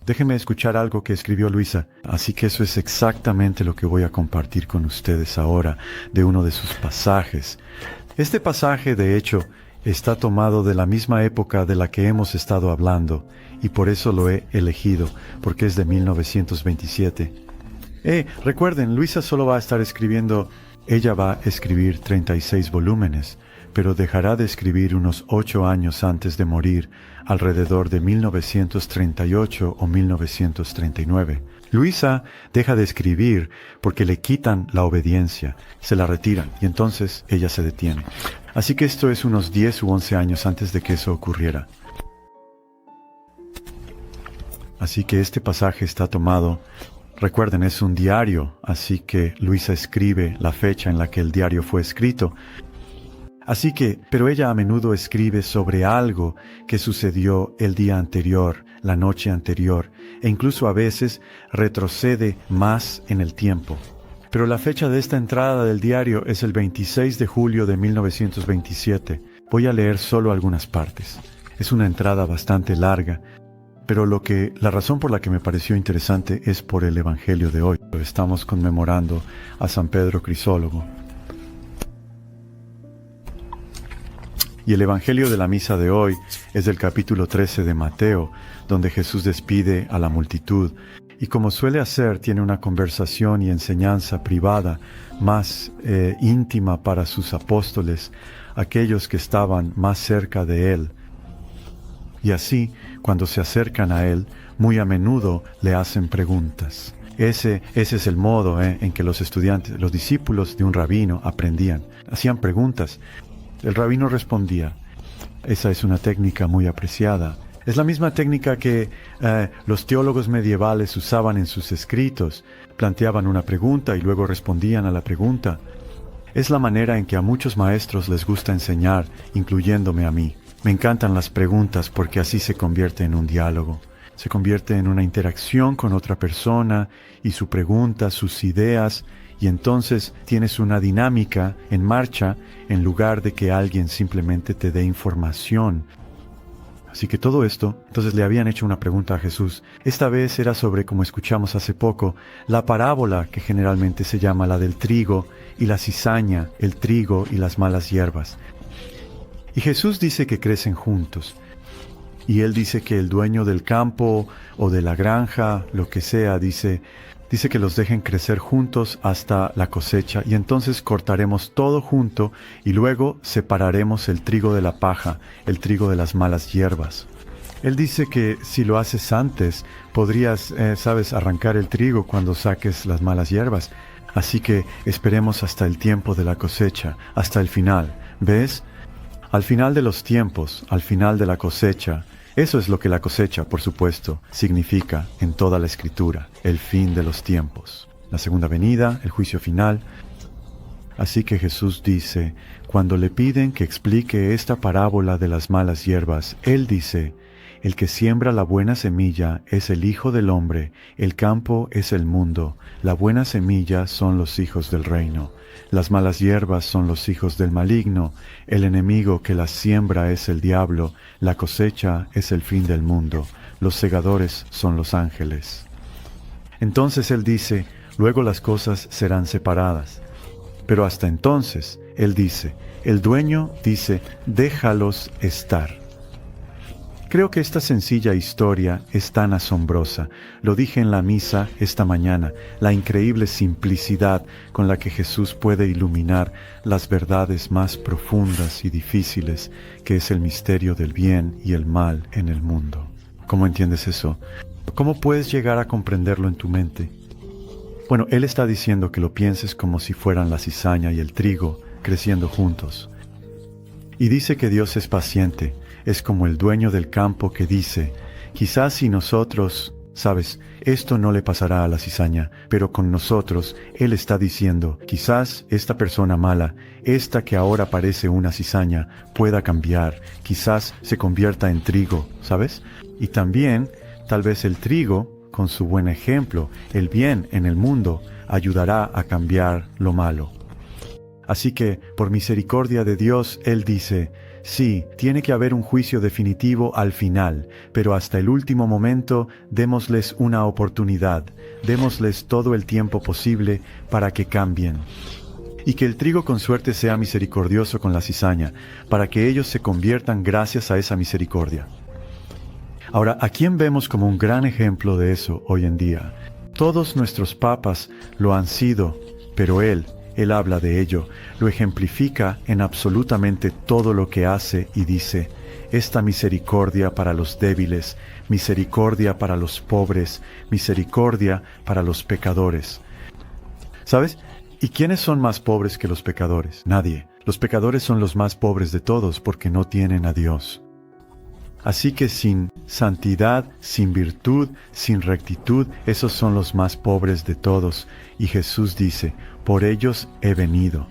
Déjenme escuchar algo que escribió Luisa. Así que eso es exactamente lo que voy a compartir con ustedes ahora, de uno de sus pasajes. Este pasaje, de hecho, está tomado de la misma época de la que hemos estado hablando, y por eso lo he elegido, porque es de 1927. Recuerden, Luisa solo va a estar escribiendo, ella va a escribir 36 volúmenes, pero dejará de escribir unos 8 años antes de morir, alrededor de 1938 o 1939. Luisa deja de escribir porque le quitan la obediencia, se la retiran, y entonces ella se detiene. Así que esto es unos 10 u 11 años antes de que eso ocurriera. Así que este pasaje está tomado. Recuerden, es un diario, así que Luisa escribe la fecha en la que el diario fue escrito. Así que, pero ella a menudo escribe sobre algo que sucedió el día anterior, la noche anterior, e incluso a veces retrocede más en el tiempo. Pero la fecha de esta entrada del diario es el 26 de julio de 1927. Voy a leer solo algunas partes. Es una entrada bastante larga, pero la razón por la que me pareció interesante es por el Evangelio de hoy. Estamos conmemorando a San Pedro Crisólogo. Y el Evangelio de la misa de hoy es del capítulo 13 de Mateo, donde Jesús despide a la multitud, y como suele hacer, tiene una conversación y enseñanza privada más íntima para sus apóstoles, aquellos que estaban más cerca de él. Y así, cuando se acercan a él, muy a menudo le hacen preguntas. Ese es el modo en que los estudiantes, los discípulos de un rabino aprendían. Hacían preguntas. El rabino respondía. Esa es una técnica muy apreciada. Es la misma técnica que los teólogos medievales usaban en sus escritos. Planteaban una pregunta y luego respondían a la pregunta. Es la manera en que a muchos maestros les gusta enseñar, incluyéndome a mí. Me encantan las preguntas porque así se convierte en un diálogo. Se convierte en una interacción con otra persona y su pregunta, sus ideas, y entonces tienes una dinámica en marcha en lugar de que alguien simplemente te dé información. Así que todo esto, entonces le habían hecho una pregunta a Jesús. Esta vez era sobre, como escuchamos hace poco, la parábola que generalmente se llama la del trigo y la cizaña, el trigo y las malas hierbas. Y Jesús dice que crecen juntos. Y él dice que el dueño del campo o de la granja, lo que sea, dice que los dejen crecer juntos hasta la cosecha, y entonces cortaremos todo junto y luego separaremos el trigo de la paja, el trigo de las malas hierbas. Él dice que si lo haces antes, podrías, arrancar el trigo cuando saques las malas hierbas. Así que esperemos hasta el tiempo de la cosecha, hasta el final. ¿Ves? Al final de los tiempos, al final de la cosecha, eso es lo que la cosecha, por supuesto, significa en toda la Escritura, el fin de los tiempos, la segunda venida, el juicio final. Así que Jesús dice, cuando le piden que explique esta parábola de las malas hierbas, Él dice, el que siembra la buena semilla es el Hijo del Hombre, el campo es el mundo, la buena semilla son los hijos del reino. Las malas hierbas son los hijos del maligno, el enemigo que las siembra es el diablo, la cosecha es el fin del mundo, los segadores son los ángeles. Entonces él dice, luego las cosas serán separadas. Pero hasta entonces, él dice, el dueño dice, déjalos estar. Creo que esta sencilla historia es tan asombrosa. Lo dije en la misa esta mañana, la increíble simplicidad con la que Jesús puede iluminar las verdades más profundas y difíciles, que es el misterio del bien y el mal en el mundo. ¿Cómo entiendes eso? ¿Cómo puedes llegar a comprenderlo en tu mente? Bueno, Él está diciendo que lo pienses como si fueran la cizaña y el trigo creciendo juntos. Y dice que Dios es paciente. Es como el dueño del campo que dice, quizás si nosotros, esto no le pasará a la cizaña, pero con nosotros, Él está diciendo, quizás esta persona mala, esta que ahora parece una cizaña, pueda cambiar, quizás se convierta en trigo, ¿sabes? Y también, tal vez el trigo, con su buen ejemplo, el bien en el mundo, ayudará a cambiar lo malo. Así que, por misericordia de Dios, Él dice, Sí, tiene que haber un juicio definitivo al final, pero hasta el último momento démosles una oportunidad, démosles todo el tiempo posible para que cambien. Y que el trigo con suerte sea misericordioso con la cizaña, para que ellos se conviertan gracias a esa misericordia. Ahora, ¿a quién vemos como un gran ejemplo de eso hoy en día? Todos nuestros papas lo han sido, pero Él habla de ello, lo ejemplifica en absolutamente todo lo que hace y dice: esta misericordia para los débiles, misericordia para los pobres, misericordia para los pecadores. ¿Sabes? ¿Y quiénes son más pobres que los pecadores? Nadie. Los pecadores son los más pobres de todos porque no tienen a Dios. Así que sin santidad, sin virtud, sin rectitud, esos son los más pobres de todos. Y Jesús dice: por ellos he venido.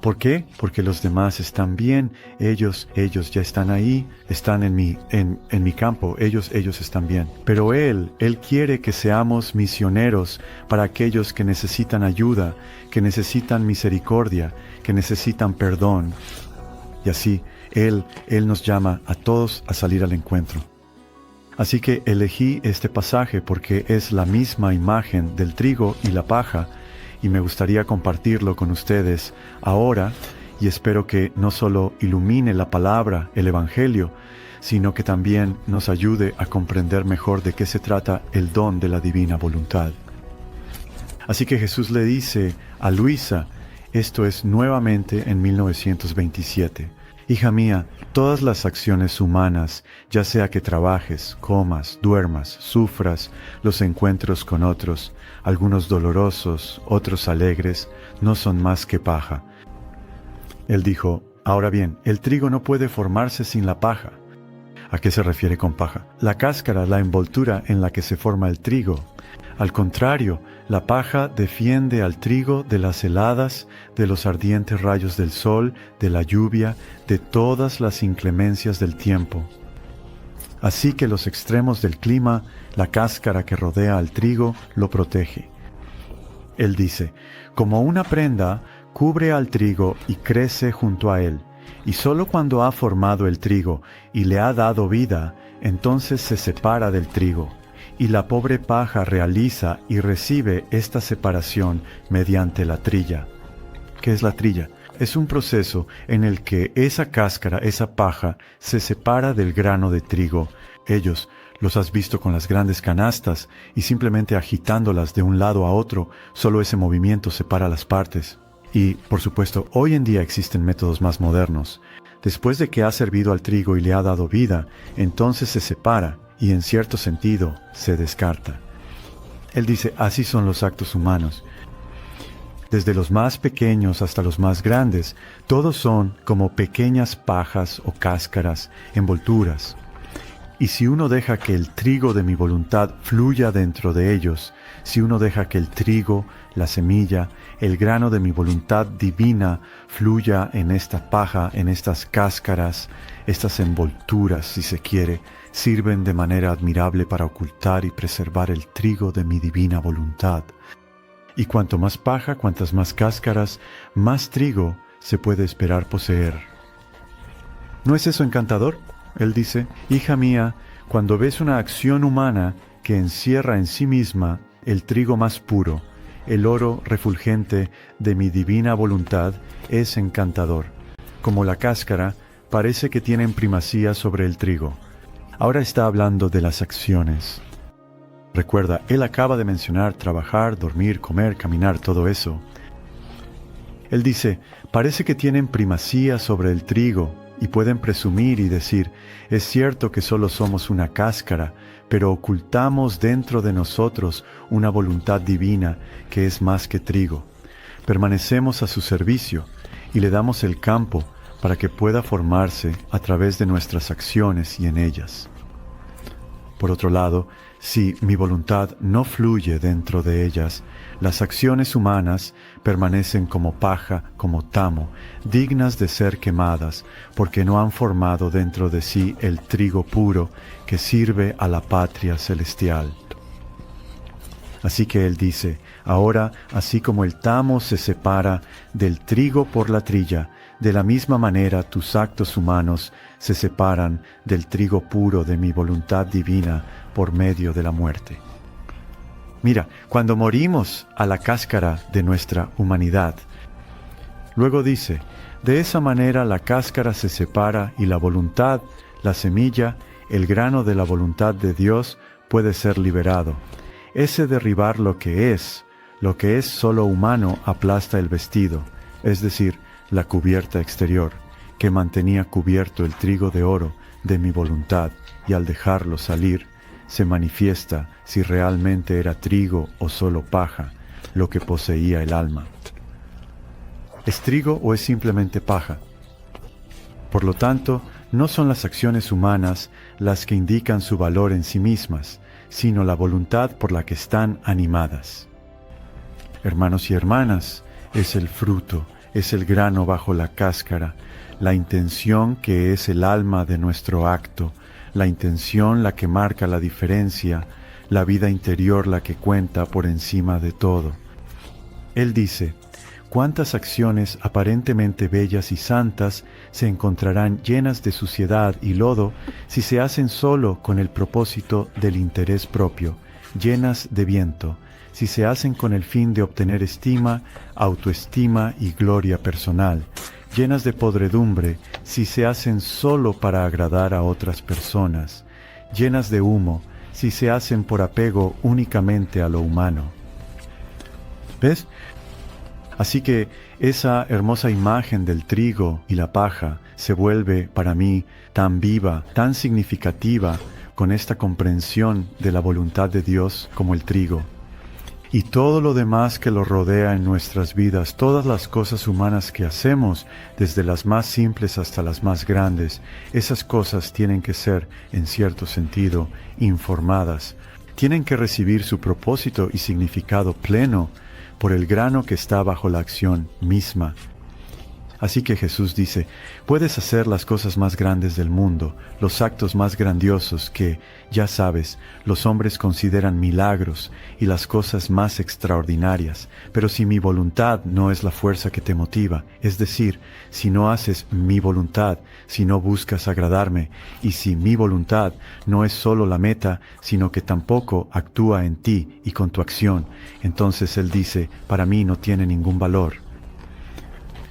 ¿Por qué? Porque los demás están bien, ellos ya están ahí, están en mi campo, ellos están bien. Pero Él quiere que seamos misioneros para aquellos que necesitan ayuda, que necesitan misericordia, que necesitan perdón. Y así, Él nos llama a todos a salir al encuentro. Así que elegí este pasaje porque es la misma imagen del trigo y la paja, y me gustaría compartirlo con ustedes ahora, y espero que no solo ilumine la palabra, el Evangelio, sino que también nos ayude a comprender mejor de qué se trata el don de la divina voluntad. Así que Jesús le dice a Luisa, esto es nuevamente en 1927, hija mía, todas las acciones humanas, ya sea que trabajes, comas, duermas, sufras, los encuentros con otros, algunos dolorosos, otros alegres, no son más que paja. Él dijo: ahora bien, el trigo no puede formarse sin la paja. ¿A qué se refiere con paja? La cáscara, la envoltura en la que se forma el trigo. Al contrario, la paja defiende al trigo de las heladas, de los ardientes rayos del sol, de la lluvia, de todas las inclemencias del tiempo. Así que los extremos del clima, la cáscara que rodea al trigo, lo protege. Él dice: como una prenda, cubre al trigo y crece junto a él, y sólo cuando ha formado el trigo y le ha dado vida, entonces se separa del trigo. Y la pobre paja realiza y recibe esta separación mediante la trilla. ¿Qué es la trilla? Es un proceso en el que esa cáscara, esa paja, se separa del grano de trigo. Ellos los has visto con las grandes canastas y simplemente agitándolas de un lado a otro, solo ese movimiento separa las partes. Y, por supuesto, hoy en día existen métodos más modernos. Después de que ha servido al trigo y le ha dado vida, entonces se separa y, en cierto sentido, se descarta. Él dice: así son los actos humanos. Desde los más pequeños hasta los más grandes, todos son como pequeñas pajas o cáscaras, envolturas. Y si uno deja que el trigo de mi voluntad fluya dentro de ellos, si uno deja que el trigo, la semilla, el grano de mi voluntad divina fluya en esta paja, en estas cáscaras, estas envolturas, si se quiere, sirven de manera admirable para ocultar y preservar el trigo de mi divina voluntad. Y cuanto más paja, cuantas más cáscaras, más trigo se puede esperar poseer. ¿No es eso encantador? Él dice: hija mía, cuando ves una acción humana que encierra en sí misma el trigo más puro, el oro refulgente de mi divina voluntad, es encantador. Como la cáscara, parece que tienen primacía sobre el trigo. Ahora está hablando de las acciones. Recuerda, él acaba de mencionar trabajar, dormir, comer, caminar, todo eso. Él dice: parece que tienen primacía sobre el trigo, y pueden presumir y decir: es cierto que solo somos una cáscara, pero ocultamos dentro de nosotros una voluntad divina que es más que trigo. Permanecemos a su servicio y le damos el campo para que pueda formarse a través de nuestras acciones y en ellas. Por otro lado, si mi voluntad no fluye dentro de ellas, las acciones humanas permanecen como paja, como tamo, dignas de ser quemadas, porque no han formado dentro de sí el trigo puro que sirve a la patria celestial. Así que él dice: ahora, así como el tamo se separa del trigo por la trilla, de la misma manera tus actos humanos se separan del trigo puro de mi voluntad divina por medio de la muerte. Mira, cuando morimos a la cáscara de nuestra humanidad, luego dice, de esa manera la cáscara se separa y la voluntad, la semilla, el grano de la voluntad de Dios puede ser liberado. Ese derribar lo que es solo humano aplasta el vestido, es decir, la cubierta exterior, que mantenía cubierto el trigo de oro de mi voluntad, y al dejarlo salir, se manifiesta si realmente era trigo o solo paja, lo que poseía el alma. ¿Es trigo o es simplemente paja? Por lo tanto, no son las acciones humanas las que indican su valor en sí mismas, sino la voluntad por la que están animadas. Hermanos y hermanas, es el fruto, es el grano bajo la cáscara, la intención que es el alma de nuestro acto, la intención la que marca la diferencia, la vida interior la que cuenta por encima de todo. Él dice, ¿cuántas acciones aparentemente bellas y santas se encontrarán llenas de suciedad y lodo si se hacen solo con el propósito del interés propio, llenas de viento, si se hacen con el fin de obtener estima, autoestima y gloria personal, llenas de podredumbre si se hacen solo para agradar a otras personas, llenas de humo si se hacen por apego únicamente a lo humano? ¿Ves? Así que esa hermosa imagen del trigo y la paja se vuelve para mí tan viva, tan significativa con esta comprensión de la voluntad de Dios como el trigo. Y todo lo demás que lo rodea en nuestras vidas, todas las cosas humanas que hacemos, desde las más simples hasta las más grandes, esas cosas tienen que ser, en cierto sentido, informadas. Tienen que recibir su propósito y significado pleno por el grano que está bajo la acción misma. Así que Jesús dice, puedes hacer las cosas más grandes del mundo, los actos más grandiosos que, ya sabes, los hombres consideran milagros y las cosas más extraordinarias, pero si mi voluntad no es la fuerza que te motiva, es decir, si no haces mi voluntad, si no buscas agradarme, y si mi voluntad no es solo la meta, sino que tampoco actúa en ti y con tu acción, entonces Él dice, para mí no tiene ningún valor.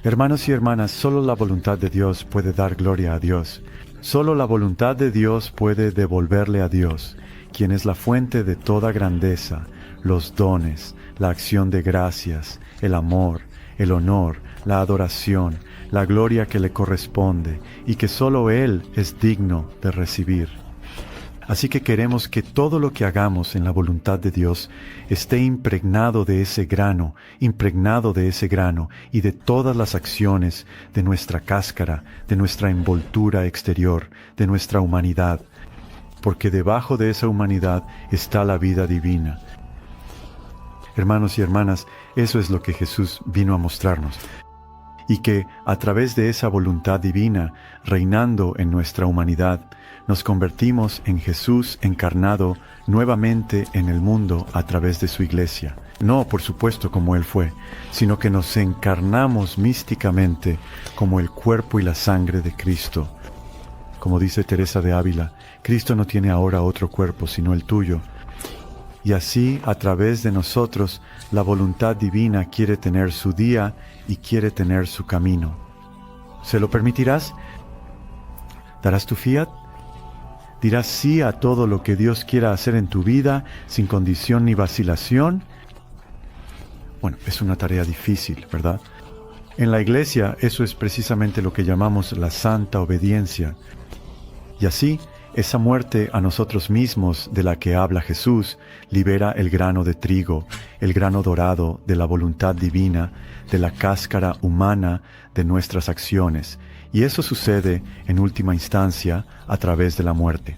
Hermanos y hermanas, solo la voluntad de Dios puede dar gloria a Dios. Solo la voluntad de Dios puede devolverle a Dios, quien es la fuente de toda grandeza, los dones, la acción de gracias, el amor, el honor, la adoración, la gloria que le corresponde y que solo Él es digno de recibir. Así que queremos que todo lo que hagamos en la voluntad de Dios esté impregnado de ese grano y de todas las acciones de nuestra cáscara, de nuestra envoltura exterior, de nuestra humanidad, porque debajo de esa humanidad está la vida divina. Hermanos y hermanas, eso es lo que Jesús vino a mostrarnos. Y que a través de esa voluntad divina, reinando en nuestra humanidad, nos convertimos en Jesús encarnado nuevamente en el mundo a través de su iglesia. No, por supuesto, como Él fue, sino que nos encarnamos místicamente como el cuerpo y la sangre de Cristo. Como dice Teresa de Ávila, Cristo no tiene ahora otro cuerpo sino el tuyo. Y así, a través de nosotros, la voluntad divina quiere tener su día y quiere tener su camino. ¿Se lo permitirás? ¿Darás tu fiat? ¿Dirás sí a todo lo que Dios quiera hacer en tu vida, sin condición ni vacilación? Bueno, es una tarea difícil, ¿verdad? En la iglesia eso es precisamente lo que llamamos la santa obediencia. Y así, esa muerte a nosotros mismos de la que habla Jesús libera el grano de trigo, el grano dorado de la voluntad divina, de la cáscara humana de nuestras acciones. Y eso sucede, en última instancia, a través de la muerte.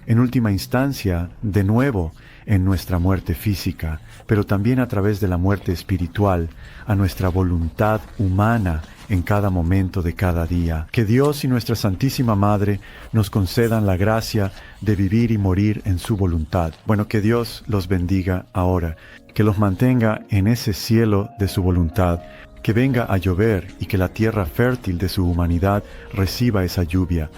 En última instancia, de nuevo, en nuestra muerte física, pero también a través de la muerte espiritual, a nuestra voluntad humana en cada momento de cada día. Que Dios y nuestra Santísima Madre nos concedan la gracia de vivir y morir en su voluntad. Bueno, que Dios los bendiga ahora, que los mantenga en ese cielo de su voluntad, que venga a llover y que la tierra fértil de su humanidad reciba esa lluvia.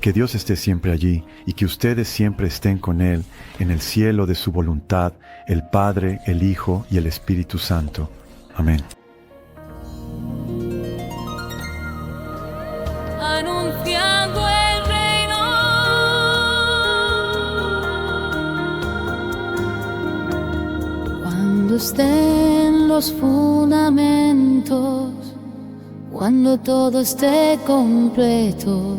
Que Dios esté siempre allí y que ustedes siempre estén con Él en el cielo de su voluntad, el Padre, el Hijo y el Espíritu Santo. Amén. Anunciando el reino, cuando estén los fundamentos, cuando todo esté completo,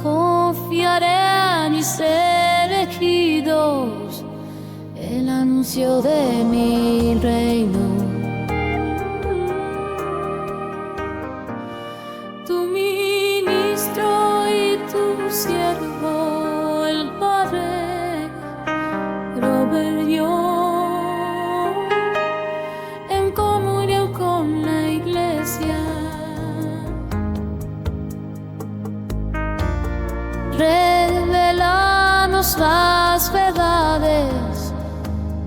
confiaré a mis elegidos el anuncio de mi reino. Tu ministro y tu siervo, el Padre, Robert Young, en comunión con la Iglesia, revelanos las verdades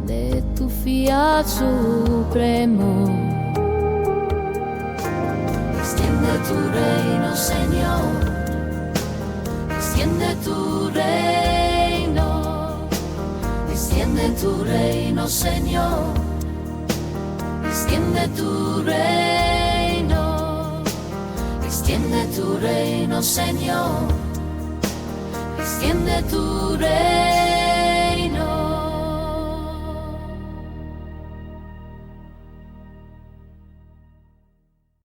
de tu fiat supremo. Extiende tu reino, Señor, extiende tu reino, extiende tu reino, Señor, extiende tu reino, extiende tu reino, Señor, extiende tu reino.